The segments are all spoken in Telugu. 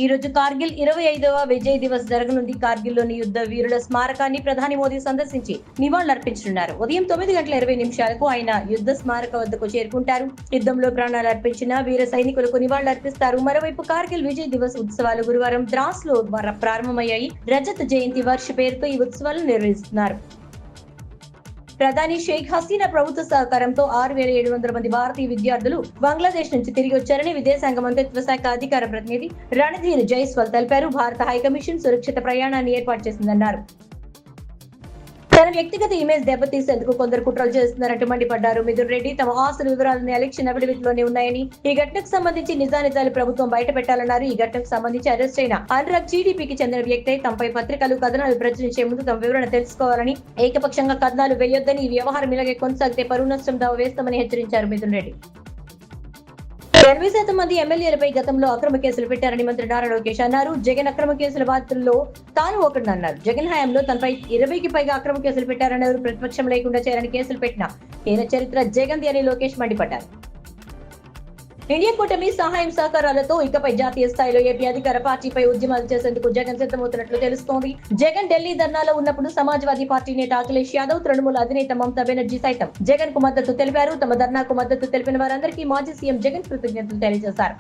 ఈ రోజు కార్గిల్ 25వ విజయ్ దివస్ జరగనుంది. కార్గిల్లోని యుద్ధ వీరుల స్మారకాన్ని ప్రధాని మోదీ సందర్శించి నివాళులర్పించనున్నారు. ఉదయం 9:20 ఆయన యుద్ధ స్మారక వద్దకు చేరుకుంటారు. యుద్ధంలో ప్రాణాలు అర్పించిన వీర సైనికులకు నివాళులర్పిస్తారు. మరోవైపు కార్గిల్ విజయ్ దివస్ ఉత్సవాలు గురువారం ద్రాస్ లో ప్రారంభమయ్యాయి. రజత్ జయంతి వర్ష పేరుతో ఈ ఉత్సవాలను నిర్వహిస్తున్నారు. ప్రధాని షేక్ హసీనా ప్రభుత్వ సహకారంతో 6,700 మంది భారతీయ విద్యార్థులు బంగ్లాదేశ్ నుంచి తిరిగి వచ్చారని విదేశాంగ మంత్రిత్వ శాఖ అధికార ప్రతినిధి రణధీర్ జైస్వాల్ తెలిపారు. భారత హైకమిషన్ సురక్షిత ప్రయాణాన్ని ఏర్పాటు చేసిందన్నారు. తన వ్యక్తిగత ఇమేజ్ దెబ్బతీసేందుకు కొందరు కుట్రలు చేస్తున్నారంటూ మండిపడ్డారు. మిథున్ రెడ్డి తమ ఆస్తుల వివరాలను ఎలక్షన్ అఫిడవిట్ లోనే ఉన్నాయని, ఈ ఘటనకు సంబంధించి నిజానిజాలు ప్రభుత్వం బయట పెట్టాలన్నారు. ఈ ఘటనకు సంబంధించి అరెస్ట్ అయిన అనురాగ్ జీడీపీకి చెందిన వ్యక్తి తమపై పత్రికలు కథనాలు ప్రచురించే ముందు తమ వివరణ తెలుసుకోవాలని, ఏకపక్షంగా కథనాలు వేయొద్దని, ఈ వ్యవహారం ఇలాగే కొనసాగితే పరువు నష్టం దావా వేస్తామని హెచ్చరించారు మిథున్ రెడ్డి. 80% మంది ఎమ్మెల్యేలపై గతంలో అక్రమ కేసులు పెట్టారని మంత్రి నారా లోకేష్ అన్నారు. జగన్ అక్రమ కేసుల బాధితుల్లో తాను ఒకటినన్నారు. జగన్ హయాంలో తనపై 20కి పైగా అక్రమ కేసులు పెట్టారన్నారు. ప్రతిపక్షం లేకుండా చేరని కేసులు పెట్టిన ఈయన చరిత్ర జగన్ది అని లోకేష్ మండిపడ్డారు. ఇండియా కూటమి సహాయం సహకారాలతో ఇకపై జాతీయ స్థాయిలో ఏపీ అధికార పార్టీపై ఉద్యమాలు చేసేందుకు జగన్ సిద్ధమవుతున్నట్లు తెలుస్తోంది. జగన్ ఢిల్లీ ధర్నాలో ఉన్నప్పుడు సమాజ్వాదీ పార్టీ నేత అఖిలేష్ యాదవ్, తృణమూల అధినేత మమతా బెనర్జీ సైతం జగన్ కు మద్దతు తెలిపారు. తమ ధర్నాకు మద్దతు తెలిపిన వారందరికీ మాజీ సీఎం జగన్ కృతజ్ఞతలు తెలియజేశారు.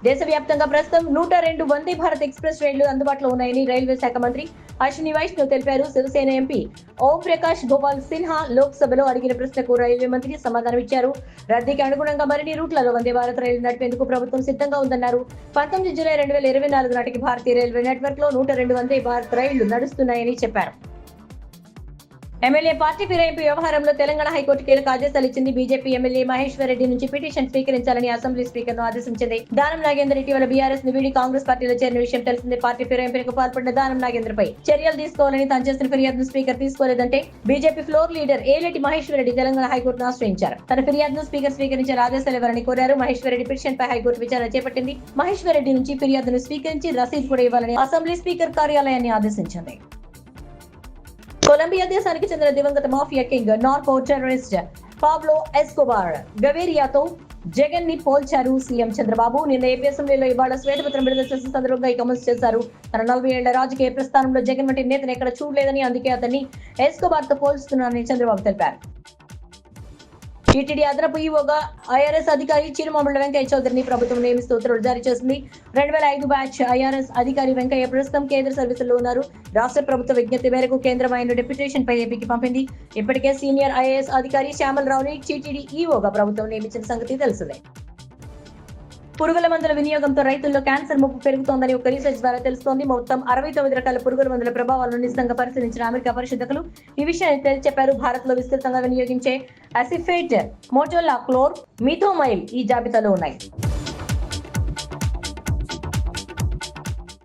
దేశవ్యాప్తంగా ప్రస్తుతం 102 వందే భారత్ ఎక్స్ప్రెస్ రైళ్లు అందుబాటులో ఉన్నాయని రైల్వే శాఖ మంత్రి అశ్విని వైష్ణవ్ తెలిపారు. శివసేన ఎంపీ ఓం ప్రకాష్ గోపాల్ సిన్హా లోక్సభలో అడిగిన ప్రశ్నకు రైల్వే మంత్రి సమాధానమిచ్చారు. రద్దీకి అనుగుణంగా మరిన్ని రూట్లలో వందే భారత్ రైలు నడిపేందుకు ప్రభుత్వం సిద్ధంగా ఉందన్నారు. 19 జూలై 2024 నాటికి భారతీయ రైల్వే నెట్వర్క్ లో 102 వందే భారత్ రైళ్లు నడుస్తున్నాయని చెప్పారు. ఎమ్మెల్యే పార్టీ ఫిరాయింపు వ్యవహారంలో తెలంగాణ హైకోర్టు కీలక ఆదేశాలు ఇచ్చింది. బీజేపీ ఎమ్మెల్యే మహేశ్వర్ రెడ్డి నుంచి పిటిషన్ స్వీకరించాలని అసెంబ్లీ స్పీకర్ ను ఆదేశించింది. దానం నాగేందర్ ఇటీవల బీఆర్ఎస్ ను వీడి కాంగ్రెస్ పార్టీలో చేరిన విషయం తెలిసిందే. పార్టీ ఫిరాయింపులకు పాల్పడిన దానం నాగేందర్ పై చర్యలు తీసుకోవాలని తాను చేసిన ఫిర్యాదును స్పీకర్ తీసుకోలేదంటే BJP floor leader Aleti Maheshwar Reddy Telangana హైకోర్టును ఆశ్రయించారు. తన ఫిర్యాదును స్పీకర్ స్వీకరించారు ఆదేశాలు ఇవ్వాలని కోరారు. మహేశ్వర్ రెడ్డి పిటిషన్ పై హైకోర్టు విచారణ చేపట్టింది. మహేశ్వర్ రెడ్డి నుంచి ఫిర్యాదును స్వీకరించి రసీదు కూడా ఇవ్వాలని అసెంబ్లీ స్పీకర్ కార్యాలయాన్ని ఆదేశించింది. కొలంబియా దేశానికి చెందిన దివంగత mafia king narco terrorist Pablo Escobar గవేరియాతో జగన్ ని పోల్చారు సీఎం చంద్రబాబు. నిన్న ఏపీ అసెంబ్లీలో ఇవాళ శ్వేతపత్రం విడుదల చేసిన సందర్భంగా ఈ కామెంట్స్ చేశారు. తన 40 ఏళ్ల రాజకీయ ప్రస్థానంలో జగన్ వంటి నేతను ఎక్కడ చూడలేదని, అందుకే అతన్ని ఎస్కోబార్ తో పోల్చుతున్నారని చంద్రబాబు తెలిపారు. టీటీడీ అదనపు ఈవోగా ఐఆర్ఎస్ అధికారి చిరుమామిళ్ల వెంకయ్య చౌదరిని ప్రభుత్వం నియమిస్తూ ఉత్తర్వులు జారీ చేసింది. 2005 బ్యాచ్ ఐఆర్ఎస్ అధికారి వెంకయ్య ప్రస్తుతం కేంద్ర సర్వీసుల్లో ఉన్నారు. రాష్ట్ర ప్రభుత్వ విజ్ఞప్తి మేరకు కేంద్రం ఆయన డెప్యుటేషన్ పై ఏపీకి పంపింది. ఇప్పటికే సీనియర్ ఐఏఎస్ అధికారి శ్యామల్ రావుని టీటీడీ ఈవోగా ప్రభుత్వం నియమించిన సంగతి తెలిసిందే. పురుగుల మందుల వినియోగంతో రైతుల్లో క్యాన్సర్ ముప్పు పెరుగుతోందని ఒక రీసెర్చ్ ద్వారా తెలుస్తోంది. మొత్తం 69 రకాల పురుగుల మందుల ప్రభావాలను నిశితంగా పరిశీలించిన అమెరికా పరిశోధకులు ఈ విషయాన్ని తెలియచెప్పారు. భారత్ లో విస్తృతంగా వినియోగించే అసిఫేట్, మోటోలాక్లోర్, మిథోమైల్ ఈ జాబితాలో ఉన్నాయి.